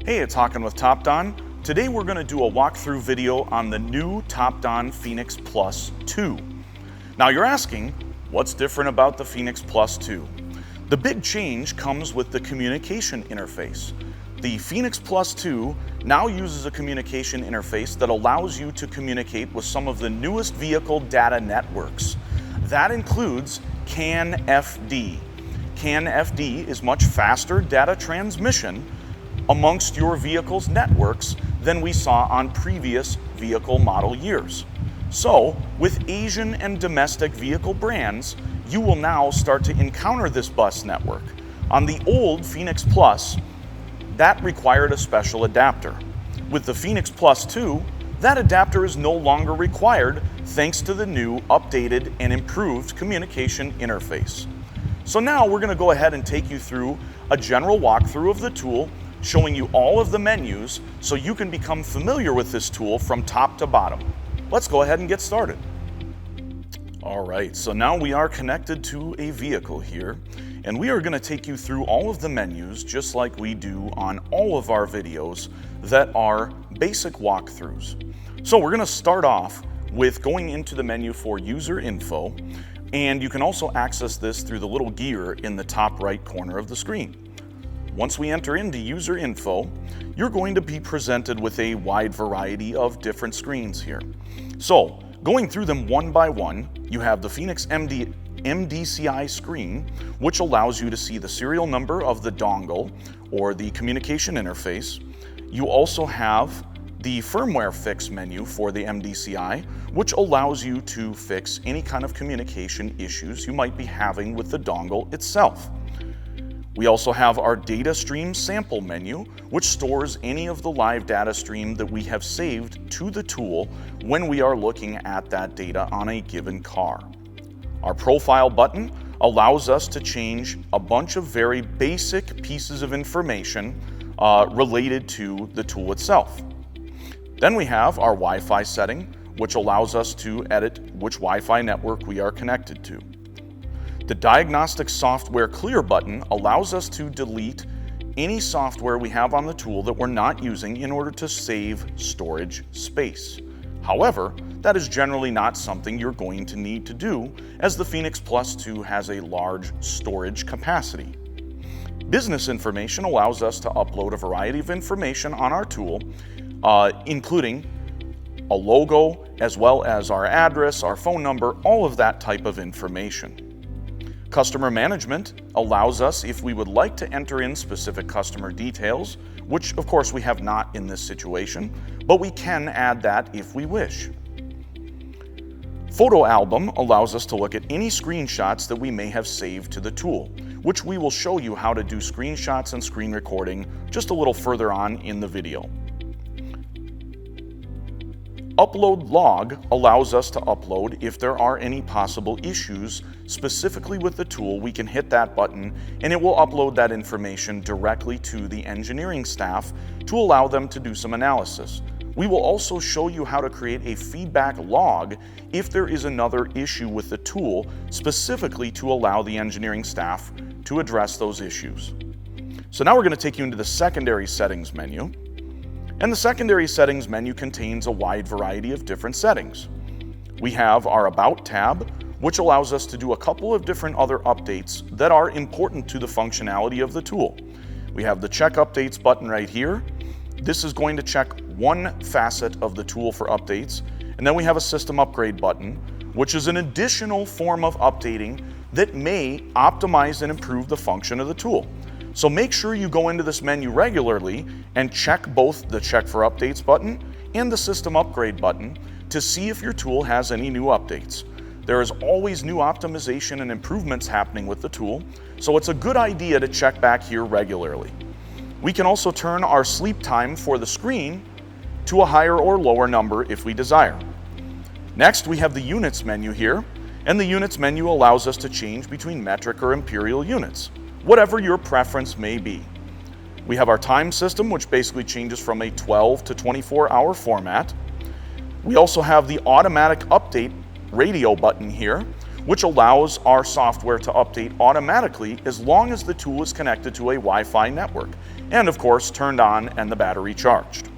Hey, it's Hawken with TOPDON. Today we're going to do a walkthrough video on the new TOPDON Phoenix Plus 2. Now you're asking, what's different about the Phoenix Plus 2? The big change comes with the communication interface. The Phoenix Plus 2 now uses a communication interface that allows you to communicate with some of the newest vehicle data networks. That includes CAN-FD. CAN-FD is much faster data transmission amongst your vehicle's networks than we saw on previous vehicle model years. So, with Asian and domestic vehicle brands, you will now start to encounter this bus network. On the old Phoenix Plus, that required a special adapter. With the Phoenix Plus 2, that adapter is no longer required thanks to the new, updated, and improved communication interface. So now we're going to go ahead and take you through a general walkthrough of the tool, showing you all of the menus so you can become familiar with this tool from top to bottom. Let's go ahead and get started. All right, so now we are connected to a vehicle here, and we are going to take you through all of the menus just like we do on all of our videos that are basic walkthroughs. So we're going to start off with going into the menu for user info, and you can also access this through the little gear in the top right corner of the screen. Once we enter into user info, you're going to be presented with a wide variety of different screens here. So, going through them one by one, you have the Phoenix MDCI screen, which allows you to see the serial number of the dongle or the communication interface. You also have the firmware fix menu for the MDCI, which allows you to fix any kind of communication issues you might be having with the dongle itself. We also have our data stream sample menu, which stores any of the live data stream that we have saved to the tool when we are looking at that data on a given car. Our profile button allows us to change a bunch of very basic pieces of information related to the tool itself. Then we have our Wi-Fi setting, which allows us to edit which Wi-Fi network we are connected to. The Diagnostic software clear button allows us to delete any software we have on the tool that we're not using in order to save storage space. However, that is generally not something you're going to need to do, as the Phoenix Plus 2 has a large storage capacity. Business information allows us to upload a variety of information on our tool, including a logo, as well as our address, our phone number, all of that type of information. Customer management allows us, if we would like to enter in specific customer details, which of course we have not in this situation, but we can add that if we wish. Photo album allows us to look at any screenshots that we may have saved to the tool, which we will show you how to do screenshots and screen recording just a little further on in the video. Upload log allows us to upload if there are any possible issues specifically with the tool. We can hit that button and it will upload that information directly to the engineering staff to allow them to do some analysis. We will also show you how to create a feedback log if there is another issue with the tool, specifically to allow the engineering staff to address those issues. So now we're going to take you into the secondary settings menu. And the secondary settings menu contains a wide variety of different settings. We have our About tab, which allows us to do a couple of different other updates that are important to the functionality of the tool. We have the Check Updates button right here. This is going to check one facet of the tool for updates. And then we have a System Upgrade button, which is an additional form of updating that may optimize and improve the function of the tool. So make sure you go into this menu regularly and check both the Check for Updates button and the System Upgrade button to see if your tool has any new updates. There is always new optimization and improvements happening with the tool, so it's a good idea to check back here regularly. We can also turn our sleep time for the screen to a higher or lower number if we desire. Next, we have the Units menu here, and the Units menu allows us to change between metric or imperial units, whatever your preference may be. We have our time system, which basically changes from a 12 to 24-hour format. We also have the automatic update radio button here, which allows our software to update automatically as long as the tool is connected to a Wi-Fi network, and of course turned on and the battery charged.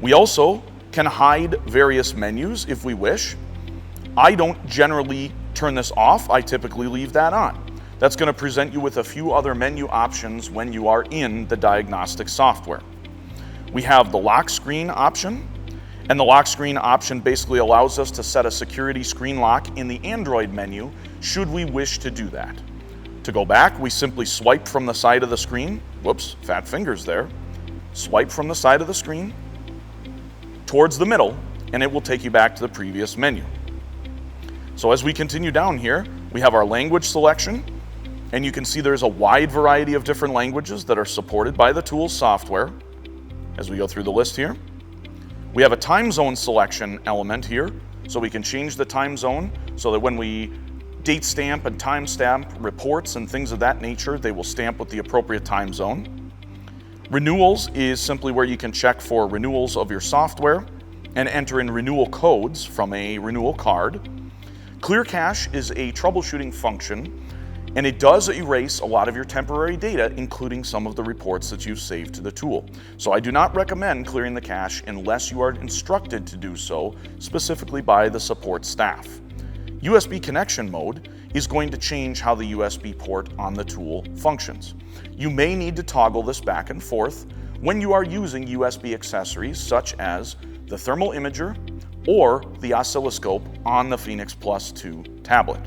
We also can hide various menus if we wish. I don't generally turn this off, I typically leave that on. That's going to present you with a few other menu options when you are in the diagnostic software. We have the lock screen option, and the lock screen option basically allows us to set a security screen lock in the Android menu should we wish to do that. To go back, we simply swipe from the side of the screen. Whoops, fat fingers there. Swipe from the side of the screen towards the middle, and it will take you back to the previous menu. So as we continue down here, we have our language selection, and you can see there's a wide variety of different languages that are supported by the tool's software as we go through the list here. We have a time zone selection element here, so we can change the time zone so that when we date stamp and time stamp reports and things of that nature, they will stamp with the appropriate time zone. Renewals is simply where you can check for renewals of your software and enter in renewal codes from a renewal card. Clear cache is a troubleshooting function, and it does erase a lot of your temporary data, including some of the reports that you've saved to the tool. So I do not recommend clearing the cache unless you are instructed to do so, specifically by the support staff. USB connection mode is going to change how the USB port on the tool functions. You may need to toggle this back and forth when you are using USB accessories such as the thermal imager or the oscilloscope on the Phoenix Plus 2 tablet.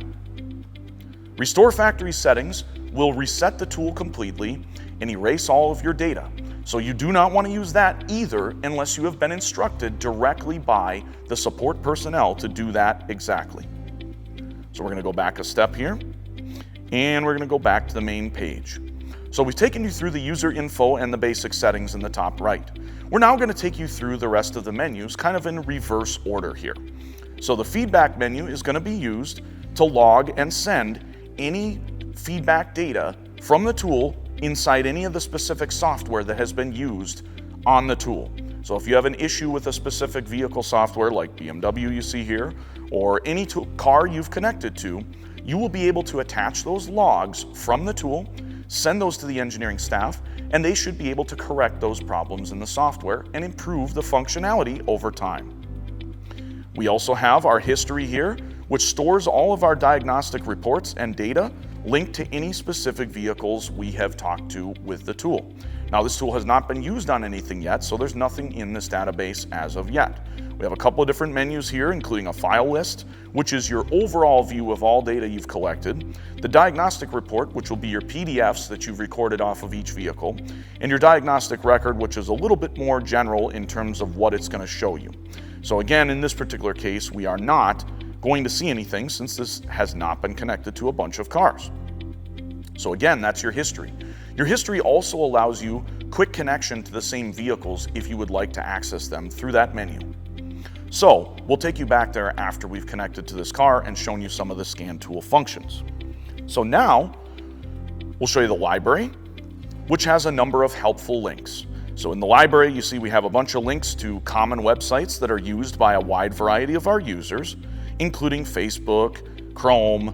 Restore factory settings will reset the tool completely and erase all of your data. So you do not want to use that either unless you have been instructed directly by the support personnel to do that exactly. So we're going to go back a step here, and we're going to go back to the main page. So we've taken you through the user info and the basic settings in the top right. We're now going to take you through the rest of the menus kind of in reverse order here. So the feedback menu is going to be used to log and send any feedback data from the tool inside any of the specific software that has been used on the tool. So if you have an issue with a specific vehicle software like BMW you see here, or any car you've connected to, you will be able to attach those logs from the tool, send those to the engineering staff, and they should be able to correct those problems in the software and improve the functionality over time. We also have our history here, which stores all of our diagnostic reports and data linked to any specific vehicles we have talked to with the tool. Now, this tool has not been used on anything yet, so there's nothing in this database as of yet. We have a couple of different menus here, including a file list, which is your overall view of all data you've collected, the diagnostic report, which will be your PDFs that you've recorded off of each vehicle, and your diagnostic record, which is a little bit more general in terms of what it's going to show you. So again, in this particular case, we are not going to see anything since this has not been connected to a bunch of cars. So again, that's your history. Your history also allows you quick connection to the same vehicles if you would like to access them through that menu. So we'll take you back there after we've connected to this car and shown you some of the scan tool functions. So now we'll show you the library, which has a number of helpful links. So in the library, you see we have a bunch of links to common websites that are used by a wide variety of our users, including Facebook, Chrome,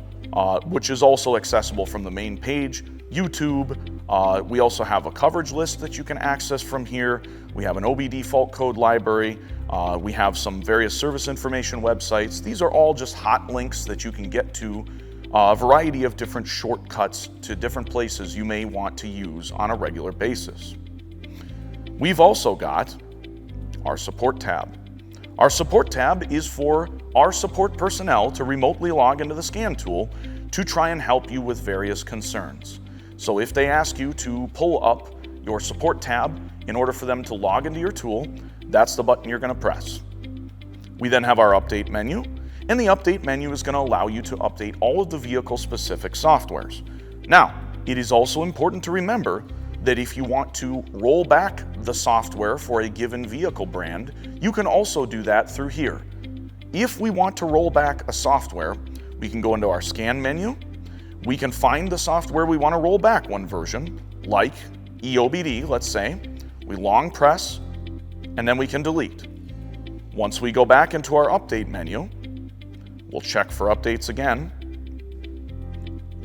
which is also accessible from the main page, YouTube. We also have a coverage list that you can access from here. We have an OBDII fault code library. We have some various service information websites. These are all just hot links that you can get to a variety of different shortcuts to different places you may want to use on a regular basis. We've also got our support tab. Our support tab is for our support personnel to remotely log into the scan tool to try and help you with various concerns. So if they ask you to pull up your support tab in order for them to log into your tool, that's the button you're going to press. We then have our update menu, and the update menu is going to allow you to update all of the vehicle-specific softwares. Now, it is also important to remember that if you want to roll back the software for a given vehicle brand, you can also do that through here. If we want to roll back a software, we can go into our scan menu. We can find the software we want to roll back one version, like OBDII, let's say. We long press, and then we can delete. Once we go back into our update menu, We'll check for updates again.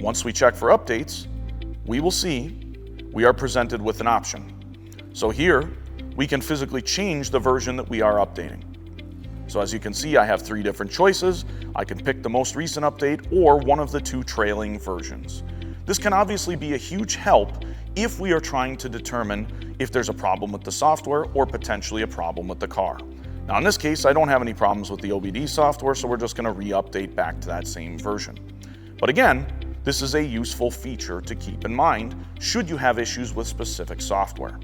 Once we check for updates, we will see we are presented with an option. So here, we can physically change the version that we are updating. So as you can see, I have 3 different choices. I can pick the most recent update or one of the 2 trailing versions. This can obviously be a huge help if we are trying to determine if there's a problem with the software or potentially a problem with the car. Now in this case, I don't have any problems with the OBDII software, so we're just going to re-update back to that same version. But again, this is a useful feature to keep in mind should you have issues with specific software.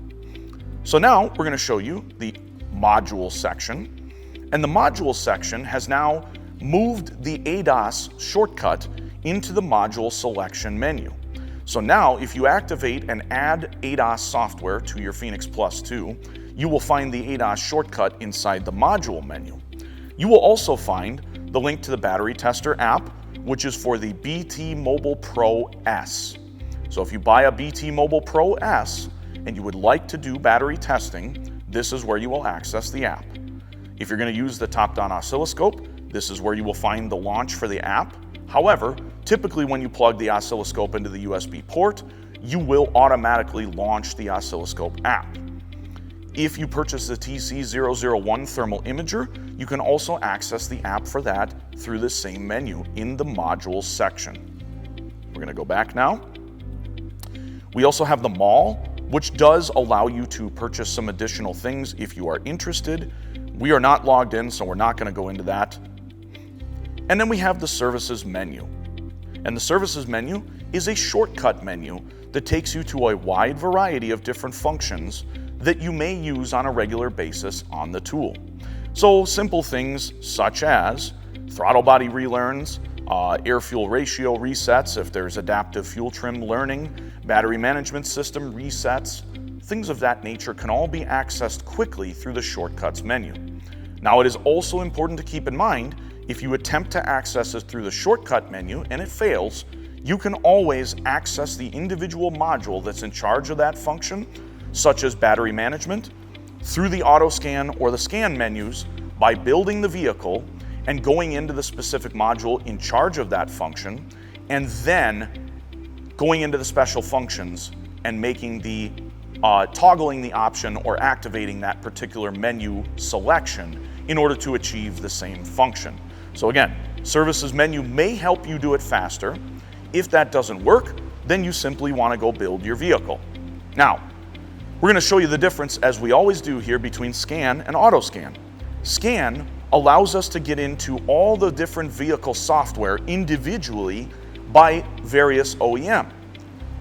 So now we're going to show you the module section, and the module section has now moved the ADAS shortcut into the module selection menu. So now if you activate and add ADAS software to your Phoenix Plus 2, you will find the ADAS shortcut inside the module menu. You will also find the link to the battery tester app, which is for the BT Mobile Pro S. So if you buy a BT Mobile Pro S and you would like to do battery testing, this is where you will access the app. If you're going to use the TOPDON oscilloscope, this is where you will find the launch for the app. However, typically when you plug the oscilloscope into the USB port, you will automatically launch the oscilloscope app. If you purchase the TC001 thermal imager, you can also access the app for that through the same menu in the modules section. We're going to go back now. We also have the mall, which does allow you to purchase some additional things if you are interested. We are not logged in, so we're not going to go into that. And then we have the services menu. And the services menu is a shortcut menu that takes you to a wide variety of different functions that you may use on a regular basis on the tool. So simple things such as throttle body relearns, air-fuel ratio resets if there's adaptive fuel trim learning, battery management system resets, things of that nature can all be accessed quickly through the shortcuts menu. Now it is also important to keep in mind, if you attempt to access it through the shortcut menu and it fails, you can always access the individual module that's in charge of that function, such as battery management, through the auto scan or the scan menus by building the vehicle and going into the specific module in charge of that function, and then going into the special functions and making the toggling the option or activating that particular menu selection in order to achieve the same function. So again, services menu may help you do it faster. If that doesn't work, then you simply want to go build your vehicle. Now, we're going to show you the difference, as we always do here, between scan and auto scan. Scan allows us to get into all the different vehicle software individually by various OEM.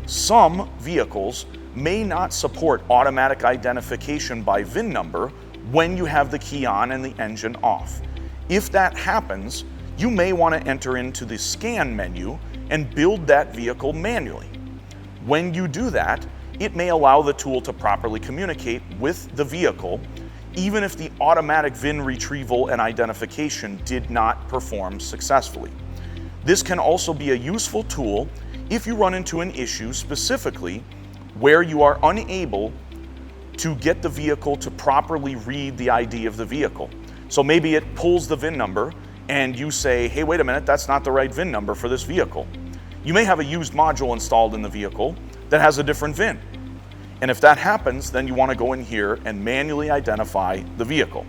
Some vehicles may not support automatic identification by VIN number when you have the key on and the engine off. If that happens, you may want to enter into the scan menu and build that vehicle manually. When you do that, it may allow the tool to properly communicate with the vehicle, even if the automatic VIN retrieval and identification did not perform successfully. This can also be a useful tool if you run into an issue specifically where you are unable to get the vehicle to properly read the ID of the vehicle. So maybe it pulls the VIN number and you say, hey, wait a minute, that's not the right VIN number for this vehicle. You may have a used module installed in the vehicle that has a different VIN. And if that happens, then you want to go in here and manually identify the vehicle.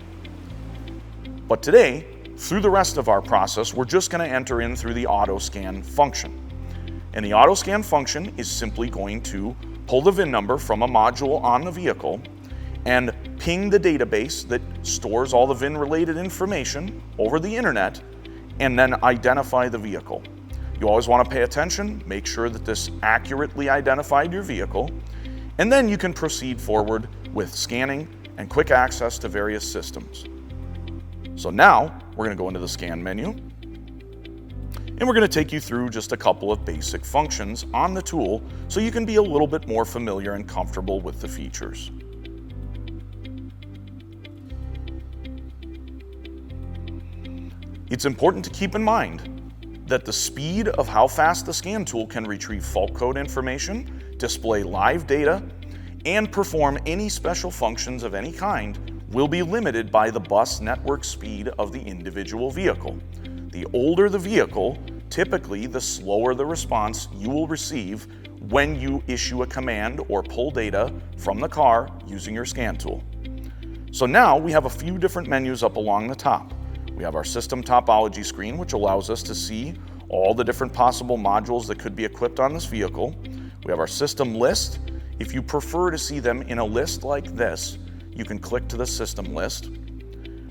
But today, through the rest of our process, we're just going to enter in through the auto scan function. And the auto scan function is simply going to pull the VIN number from a module on the vehicle and ping the database that stores all the VIN related information over the internet and then identify the vehicle. You always want to pay attention, make sure that this accurately identified your vehicle, and then you can proceed forward with scanning and quick access to various systems. So now we're going to go into the scan menu, and we're going to take you through just a couple of basic functions on the tool so you can be a little bit more familiar and comfortable with the features. It's important to keep in mind that the speed of how fast the scan tool can retrieve fault code information, display live data, and perform any special functions of any kind will be limited by the bus network speed of the individual vehicle. The older the vehicle, typically the slower the response you will receive when you issue a command or pull data from the car using your scan tool. So now we have a few different menus up along the top. We have our system topology screen, which allows us to see all the different possible modules that could be equipped on this vehicle. We have our system list. If you prefer to see them in a list like this, you can click to the system list.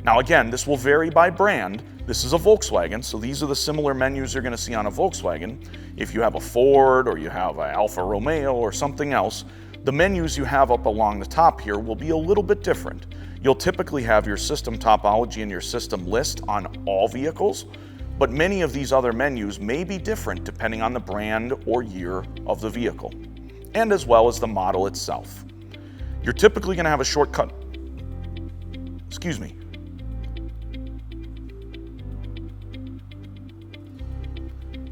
Now again, this will vary by brand. This is a Volkswagen, so these are the similar menus you're going to see on a Volkswagen. If you have a Ford or you have an Alfa Romeo or something else, the menus you have up along the top here will be a little bit different. You'll typically have your system topology and your system list on all vehicles, but many of these other menus may be different depending on the brand or year of the vehicle, and as well as the model itself. You're typically going to have a shortcut.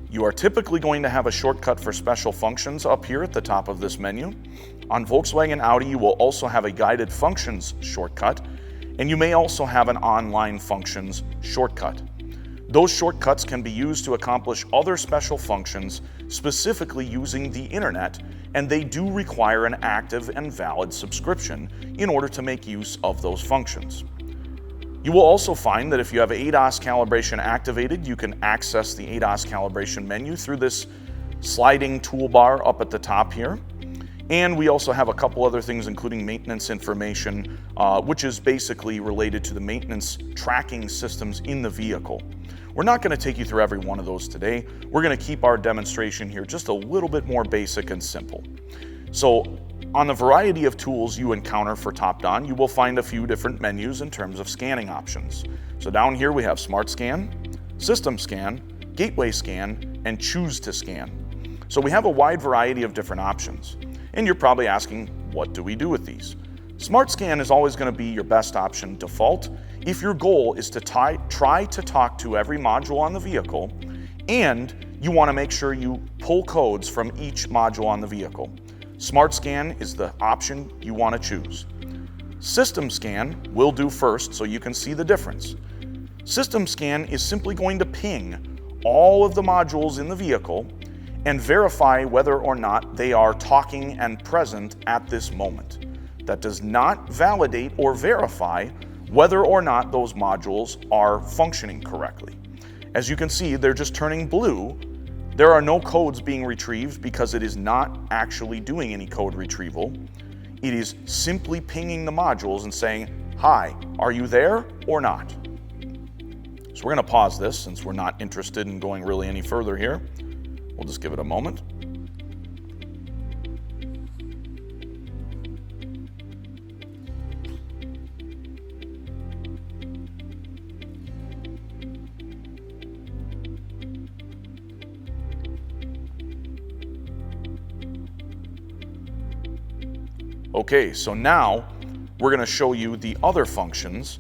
You are typically going to have a shortcut for special functions up here at the top of this menu. On Volkswagen Audi, you will also have a guided functions shortcut, and you may also have an online functions shortcut. Those shortcuts can be used to accomplish other special functions, specifically using the internet, and they do require an active and valid subscription in order to make use of those functions. You will also find that if you have ADAS calibration activated, you can access the ADAS calibration menu through this sliding toolbar up at the top here. And we also have a couple other things, including maintenance information, which is basically related to the maintenance tracking systems in the vehicle. We're not going to take you through every one of those today. We're going to keep our demonstration here just a little bit more basic and simple. So on the variety of tools you encounter for TOPDON, you will find a few different menus in terms of scanning options. So down here we have Smart Scan, System Scan, Gateway Scan, and Choose to Scan. So we have a wide variety of different options. And you're probably asking, what do we do with these? Smart Scan is always going to be your best option default if your goal is to try to talk to every module on the vehicle, and you want to make sure you pull codes from each module on the vehicle. Smart Scan is the option you want to choose. System Scan will do first so you can see the difference. System Scan is simply going to ping all of the modules in the vehicle and verify whether or not they are talking and present at this moment. That does not validate or verify whether or not those modules are functioning correctly. As you can see, they're just turning blue. There are no codes being retrieved because it is not actually doing any code retrieval. It is simply pinging the modules and saying, hi, are you there or not? So we're going to pause this since we're not interested in going really any further here. We'll just give it a moment. Okay, so now we're going to show you the other functions.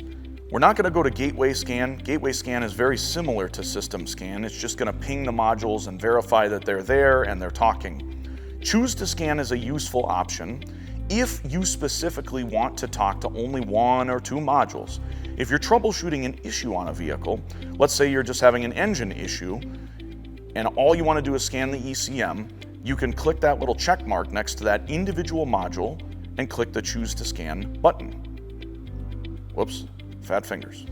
We're not going to go to Gateway Scan. Gateway Scan is very similar to System Scan. It's just going to ping the modules and verify that they're there and they're talking. Choose to Scan is a useful option if you specifically want to talk to only one or two modules. If you're troubleshooting an issue on a vehicle, let's say you're just having an engine issue and all you want to do is scan the ECM, you can click that little check mark next to that individual module and click the Choose to Scan button. Whoops, fat fingers.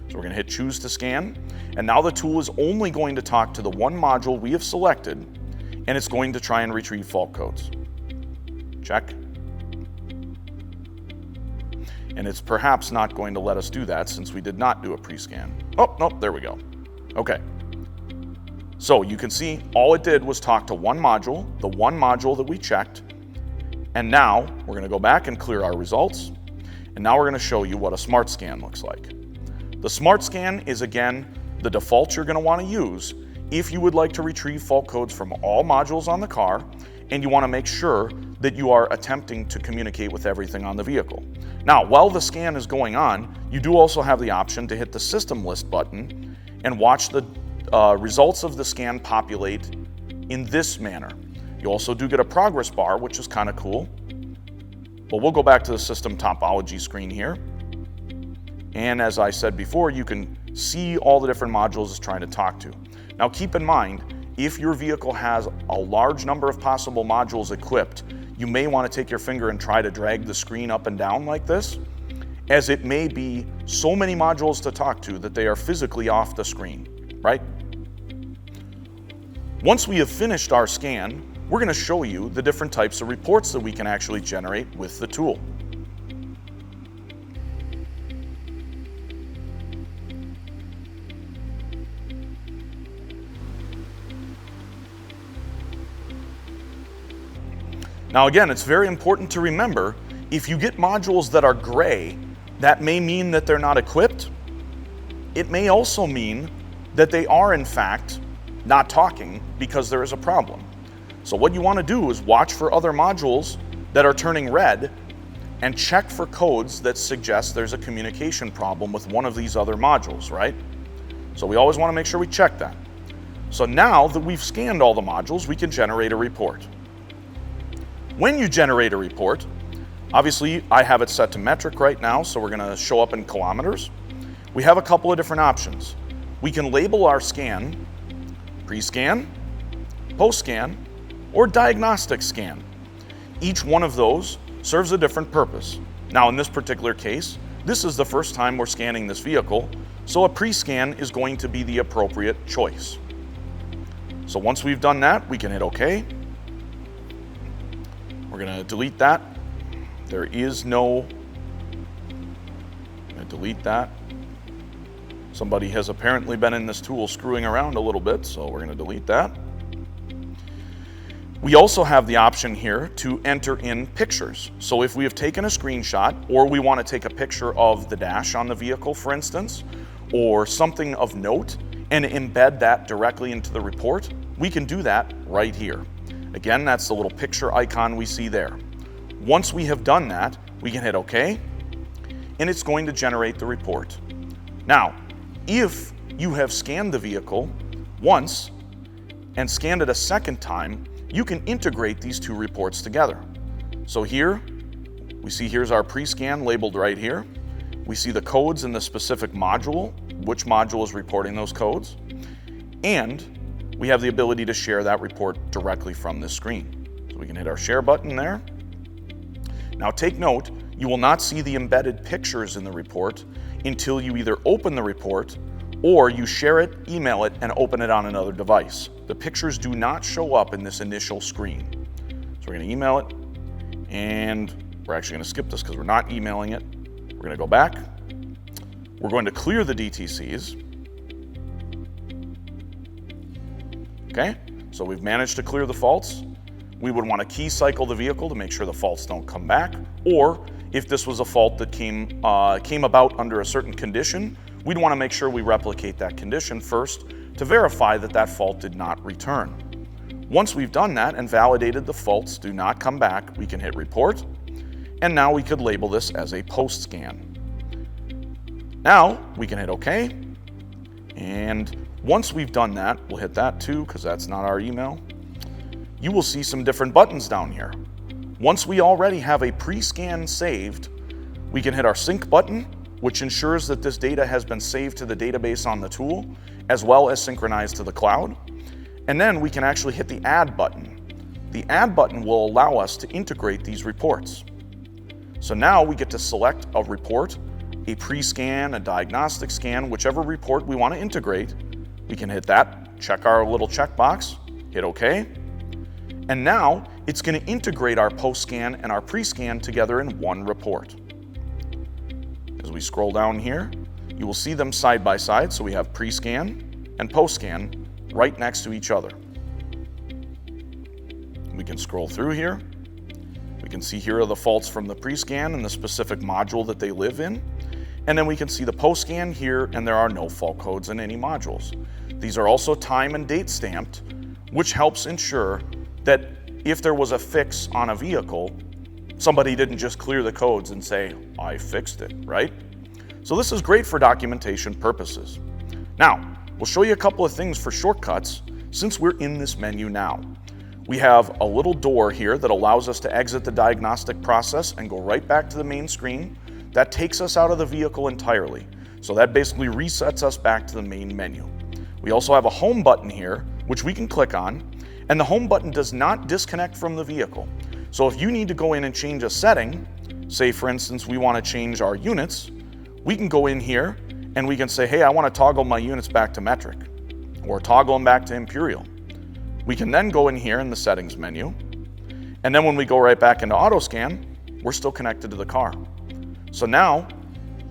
So we're going to hit Choose to Scan, and now the tool is only going to talk to the one module we have selected, and it's going to try and retrieve fault codes. Check. And it's perhaps not going to let us do that since we did not do a pre-scan. Oh, nope, there we go. Okay. So you can see all it did was talk to one module, the one module that we checked, and now we're going to go back and clear our results. And now we're going to show you what a Smart Scan looks like. The Smart Scan is, again, the default you're going to want to use if you would like to retrieve fault codes from all modules on the car and you want to make sure that you are attempting to communicate with everything on the vehicle. Now, while the scan is going on, you do also have the option to hit the System List button and watch the results of the scan populate in this manner. You also do get a progress bar, which is kind of cool. But we'll go back to the system topology screen here. And as I said before, you can see all the different modules it's trying to talk to. Now keep in mind, if your vehicle has a large number of possible modules equipped, you may want to take your finger and try to drag the screen up and down like this, as it may be so many modules to talk to that they are physically off the screen, right? Once we have finished our scan, we're going to show you the different types of reports that we can actually generate with the tool. Now again, it's very important to remember, if you get modules that are gray, that may mean that they're not equipped. It may also mean that they are in fact not talking because there is a problem. So what you want to do is watch for other modules that are turning red and check for codes that suggest there's a communication problem with one of these other modules, right? So we always want to make sure we check that. So now that we've scanned all the modules, we can generate a report. When you generate a report, obviously I have it set to metric right now, so we're going to show up in kilometers. We have a couple of different options. We can label our scan pre-scan, post-scan, or diagnostic scan. Each one of those serves a different purpose. Now in this particular case, this is the first time we're scanning this vehicle, so a pre-scan is going to be the appropriate choice. So once we've done that, we can hit OK. We're going to delete that. There is no, I'm going to delete that. Somebody has apparently been in this tool screwing around a little bit, so we're going to delete that. We also have the option here to enter in pictures. So if we have taken a screenshot, or we want to take a picture of the dash on the vehicle, for instance, or something of note, and embed that directly into the report, we can do that right here. Again, that's the little picture icon we see there. Once we have done that, we can hit OK, and it's going to generate the report. Now, if you have scanned the vehicle once and scanned it a second time, you can integrate these two reports together. So here, we see here's our pre-scan labeled right here. We see the codes in the specific module, which module is reporting those codes, and we have the ability to share that report directly from this screen. So we can hit our share button there. Now take note, you will not see the embedded pictures in the report until you either open the report or you share it, email it, and open it on another device. The pictures do not show up in this initial screen. So we're going to email it, and we're actually going to skip this because we're not emailing it. We're going to go back. We're going to clear the DTCs. Okay, so we've managed to clear the faults. We would want to key cycle the vehicle to make sure the faults don't come back, or if this was a fault that came about under a certain condition, we'd want to make sure we replicate that condition first to verify that that fault did not return. Once we've done that and validated the faults do not come back, we can hit report, and now we could label this as a post scan. Now we can hit OK, and once we've done that, we'll hit that too because that's not our email. You will see some different buttons down here. Once we already have a pre-scan saved, we can hit our sync button, which ensures that this data has been saved to the database on the tool, as well as synchronized to the cloud. And then we can actually hit the add button. The add button will allow us to integrate these reports. So now we get to select a report, a pre-scan, a diagnostic scan, whichever report we want to integrate. We can hit that, check our little checkbox, hit OK. And now it's going to integrate our post-scan and our pre-scan together in one report. As we scroll down here, you will see them side by side. So we have pre-scan and post-scan right next to each other. We can scroll through here. We can see here are the faults from the pre-scan and the specific module that they live in. And then we can see the post-scan here, and there are no fault codes in any modules. These are also time and date stamped, which helps ensure that if there was a fix on a vehicle, somebody didn't just clear the codes and say, I fixed it, right? So this is great for documentation purposes. Now, we'll show you a couple of things for shortcuts since we're in this menu now. We have a little door here that allows us to exit the diagnostic process and go right back to the main screen. That takes us out of the vehicle entirely. So that basically resets us back to the main menu. We also have a home button here, which we can click on, and the home button does not disconnect from the vehicle. So if you need to go in and change a setting, say for instance we want to change our units, we can go in here and we can say, hey, I want to toggle my units back to metric or toggle them back to imperial. We can then go in here in the settings menu, and then when we go right back into auto scan, we're still connected to the car. So now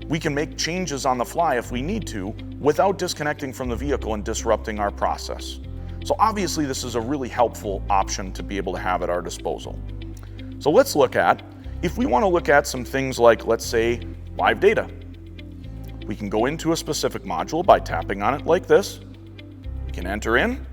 we can make changes on the fly if we need to without disconnecting from the vehicle and disrupting our process. So obviously this is a really helpful option to be able to have at our disposal. So let's look at, if we want to look at some things like, let's say, live data. We can go into a specific module by tapping on it like this. We can enter in.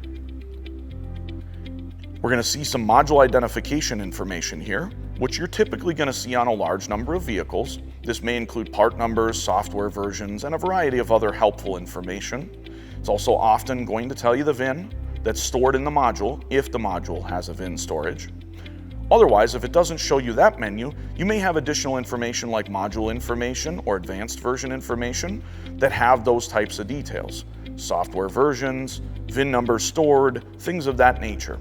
We're going to see some module identification information here, which you're typically going to see on a large number of vehicles. This may include part numbers, software versions, and a variety of other helpful information. It's also often going to tell you the VIN that's stored in the module, if the module has a VIN storage. Otherwise, if it doesn't show you that menu, you may have additional information like module information or advanced version information that have those types of details. Software versions, VIN numbers stored, things of that nature.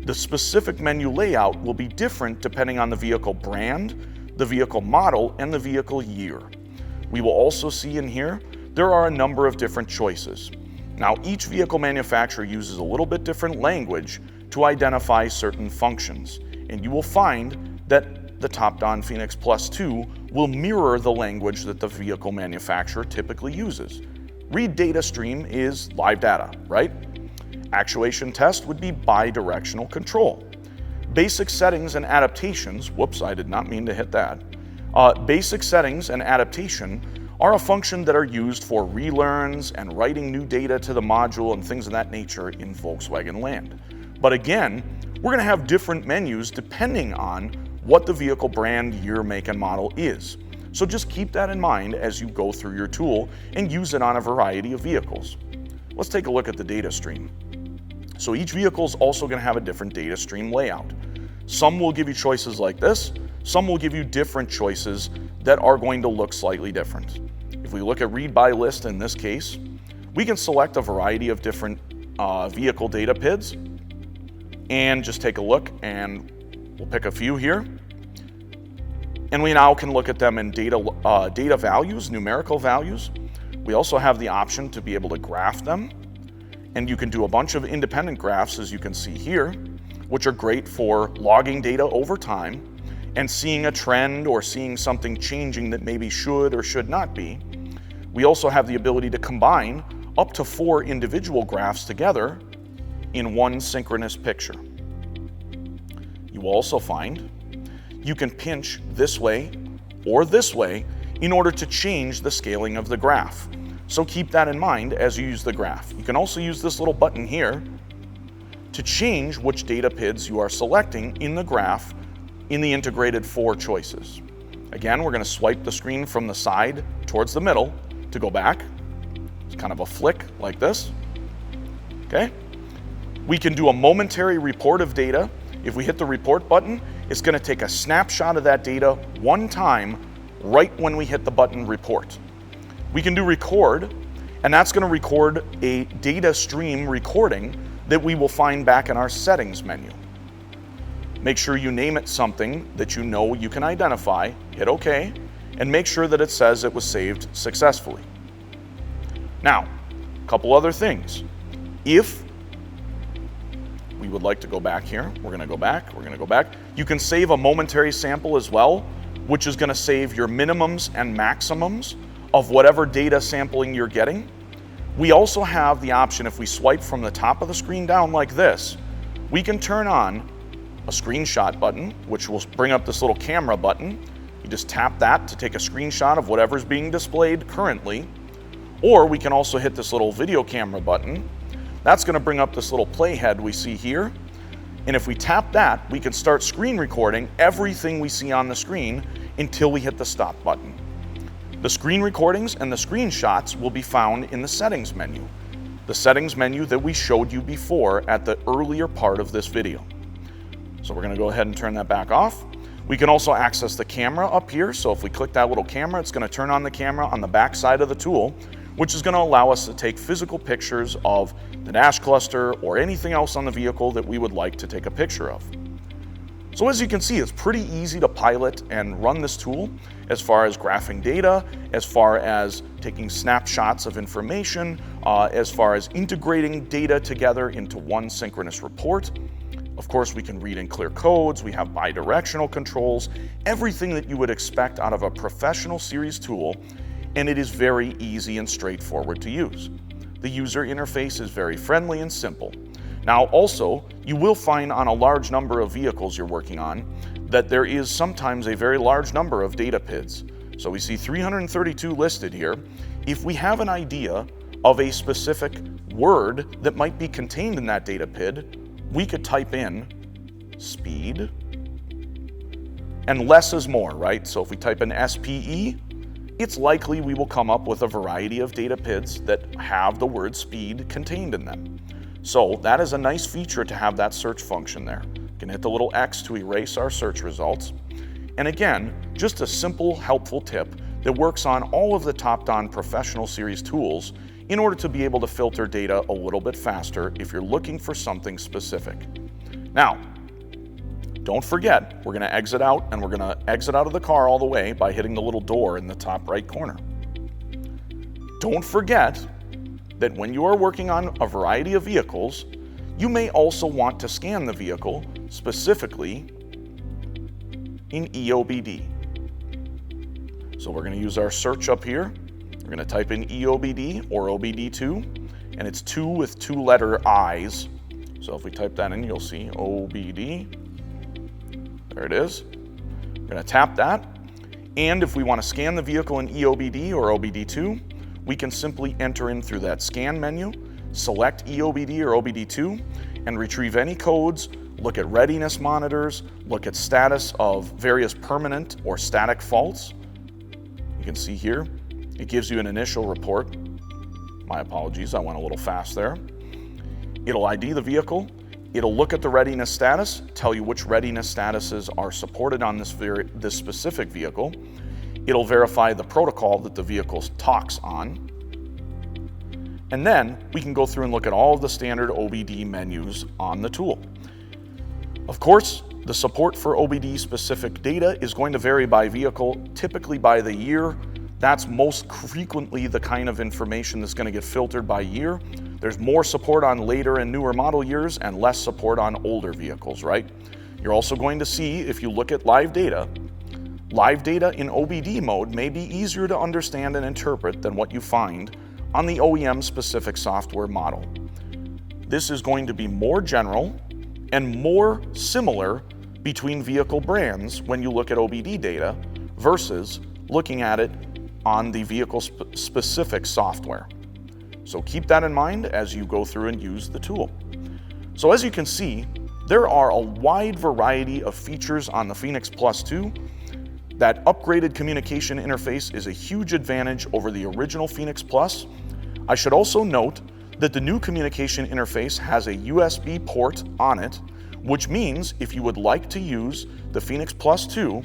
The specific menu layout will be different depending on the vehicle brand, the vehicle model, and the vehicle year. We will also see in here, there are a number of different choices. Now, each vehicle manufacturer uses a little bit different language to identify certain functions, and you will find that the TOPDON Phoenix Plus 2 will mirror the language that the vehicle manufacturer typically uses. Read data stream is live data, right? Actuation test would be bidirectional control. Basic settings and adaptations, whoops, I did not mean to hit that. Basic settings and adaptation are a function that are used for relearns and writing new data to the module and things of that nature in Volkswagen land. But again, we're going to have different menus depending on what the vehicle brand, year, make, and model is. So just keep that in mind as you go through your tool and use it on a variety of vehicles. Let's take a look at the data stream. So each vehicle is also going to have a different data stream layout. Some will give you choices like this, some will give you different choices that are going to look slightly different. If we look at read by list in this case, we can select a variety of different vehicle data PIDs and just take a look, and we'll pick a few here. And we now can look at them in data values, numerical values. We also have the option to be able to graph them, and you can do a bunch of independent graphs, as you can see here, which are great for logging data over time and seeing a trend or seeing something changing that maybe should or should not be. We also have the ability to combine up to 4 individual graphs together in one synchronous picture. You will also find you can pinch this way or this way in order to change the scaling of the graph. So keep that in mind as you use the graph. You can also use this little button here to change which data PIDs you are selecting in the graph in the integrated 4 choices. Again, we're going to swipe the screen from the side towards the middle to go back. It's kind of a flick like this. Okay. We can do a momentary report of data. If we hit the report button, it's going to take a snapshot of that data one time right when we hit the button report. We can do record, and that's going to record a data stream recording that we will find back in our settings menu. Make sure you name it something that you know you can identify, hit OK, and make sure that it says it was saved successfully. Now, a couple other things. If we would like to go back here, we're going to go back. You can save a momentary sample as well, which is going to save your minimums and maximums of whatever data sampling you're getting. We also have the option, if we swipe from the top of the screen down like this, we can turn on a screenshot button, which will bring up this little camera button. You just tap that to take a screenshot of whatever's being displayed currently. Or we can also hit this little video camera button. That's going to bring up this little playhead we see here. And if we tap that, we can start screen recording everything we see on the screen until we hit the stop button. The screen recordings and the screenshots will be found in the settings menu. The settings menu that we showed you before at the earlier part of this video. So we're going to go ahead and turn that back off. We can also access the camera up here. So if we click that little camera, it's going to turn on the camera on the back side of the tool, which is going to allow us to take physical pictures of the dash cluster or anything else on the vehicle that we would like to take a picture of. So as you can see, it's pretty easy to pilot and run this tool as far as graphing data, as far as taking snapshots of information, as far as integrating data together into one synchronous report. Of course, we can read and clear codes, we have bidirectional controls, everything that you would expect out of a professional series tool, and it is very easy and straightforward to use. The user interface is very friendly and simple. Now also, you will find on a large number of vehicles you're working on that there is sometimes a very large number of data PIDs. So we see 332 listed here. If we have an idea of a specific word that might be contained in that data PID, we could type in speed, and less is more, right? So if we type in SPE, it's likely we will come up with a variety of data PIDs that have the word speed contained in them. So that is a nice feature to have that search function there. You can hit the little X to erase our search results. And again, just a simple, helpful tip that works on all of the TOPDON professional series tools in order to be able to filter data a little bit faster if you're looking for something specific. Now, don't forget, we're going to exit out, and we're going to exit out of the car all the way by hitting the little door in the top right corner. Don't forget that when you are working on a variety of vehicles, you may also want to scan the vehicle specifically in EOBD. So we're going to use our search up here. We're going to type in EOBD or OBDII, and it's 2 with 2 letter I's. So if we type that in, you'll see OBD. There it is. We're going to tap that. And if we want to scan the vehicle in EOBD or OBDII, we can simply enter in through that scan menu, select EOBD or OBDII, and retrieve any codes, look at readiness monitors, look at status of various permanent or static faults. You can see here, it gives you an initial report. My apologies, I went a little fast there. It'll ID the vehicle, it'll look at the readiness status, tell you which readiness statuses are supported on this specific vehicle. It'll verify the protocol that the vehicle talks on. And then we can go through and look at all of the standard OBD menus on the tool. Of course, the support for OBD specific data is going to vary by vehicle, typically by the year. That's most frequently the kind of information that's going to get filtered by year. There's more support on later and newer model years and less support on older vehicles, right? You're also going to see, if you look at live data in OBD mode may be easier to understand and interpret than what you find on the OEM specific software model. This is going to be more general and more similar between vehicle brands when you look at OBD data versus looking at it on the vehicle specific software. So keep that in mind as you go through and use the tool. So as you can see, there are a wide variety of features on the Phoenix Plus 2. That upgraded communication interface is a huge advantage over the original Phoenix Plus. I should also note that the new communication interface has a USB port on it, which means if you would like to use the Phoenix Plus 2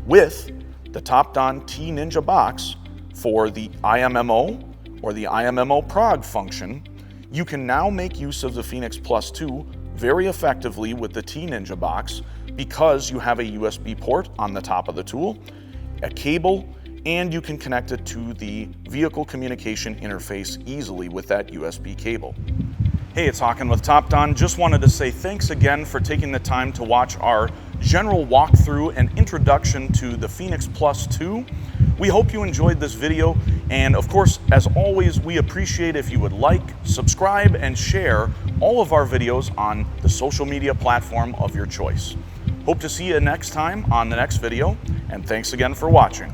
with the TOPDON T Ninja box for the IMMO or the IMMO prog function, you can now make use of the Phoenix Plus 2 very effectively with the T Ninja box because you have a USB port on the top of the tool, a cable, and you can connect it to the vehicle communication interface easily with that USB cable. Hey, it's Hawken with TOPDON. Just wanted to say thanks again for taking the time to watch our general walkthrough and introduction to the Phoenix Plus 2. We hope you enjoyed this video, and of course, as always, we appreciate if you would like, subscribe, and share all of our videos on the social media platform of your choice. Hope to see you next time on the next video, and thanks again for watching.